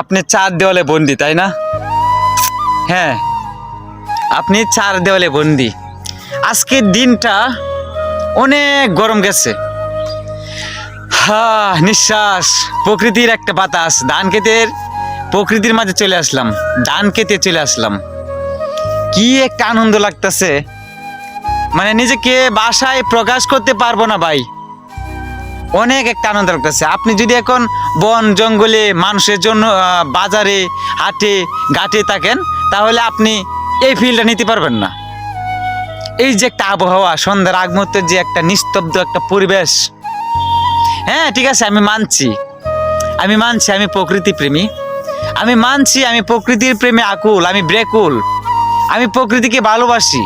আপনি চার দেওয়ালে বন্দি, তাই না? হ্যাঁ, আপনি চার দেওয়ালে বন্দি। আজকের দিনটা অনেক গরম গেছে। নিঃশ্বাস, প্রকৃতির একটা বাতাস, ধান ক্ষেতের প্রকৃতির মাঝে চলে আসলাম, ধান খেতে চলে আসলাম। কি একটা আনন্দ লাগতেছে, মানে নিজেকে ভাষায় প্রকাশ করতে পারবো না ভাই। অনেক একটা আনন্দ লাগতেছে। আপনি যদি এখন বন জঙ্গলে মানুষের জন্য বাজারে হাটে ঘাটে থাকেন, তাহলে আপনি এই ফিলটা নিতে পারবেন না। এই যে একটা আবহাওয়া, সন্ধ্যার আগ মুহূর্তের যে একটা নিস্তব্ধ একটা পরিবেশ। হ্যাঁ ঠিক আছে, আমি মানছি আমি প্রকৃতি প্রেমী, আমি মানছি আমি প্রকৃতির প্রেমে আকুল, আমি ব্রেকুল, আমি প্রকৃতিকে ভালোবাসি।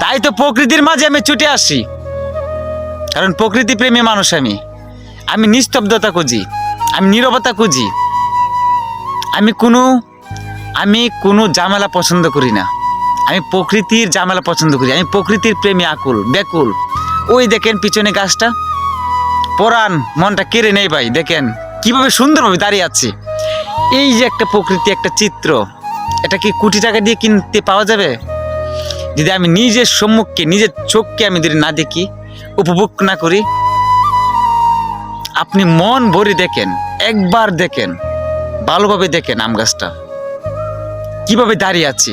তাই তো প্রকৃতির মাঝে আমি ছুটে আসি, কারণ প্রকৃতি প্রেমী মানুষ। আমি নিস্তব্ধতা খুঁজি, আমি নীরবতা খুঁজি, আমি কোনো ঝামেলা পছন্দ করি না। আমি প্রকৃতির ঝামেলা পছন্দ করি, আমি প্রকৃতির প্রেমী আকুল ব্যাকুল। ওই দেখেন পিছনে গাছটা, পরাণ মনটা কেড়ে নেই ভাই। দেখেন কিভাবে সুন্দরভাবে দাঁড়িয়ে আছে। এই যে একটা প্রকৃতি, একটা চিত্র, এটা কি কোটি টাকা দিয়ে কিনতে পাওয়া যাবে? যদি আমি নিজের সম্মুখে, নিজের চোখকে আমি যদি না দেখি, উপভোগ না করি। আপনি মন ভরে দেখেন, একবার দেখেন, ভালোভাবে দেখেন আম গাছটা কিভাবে দাঁড়িয়ে আছে।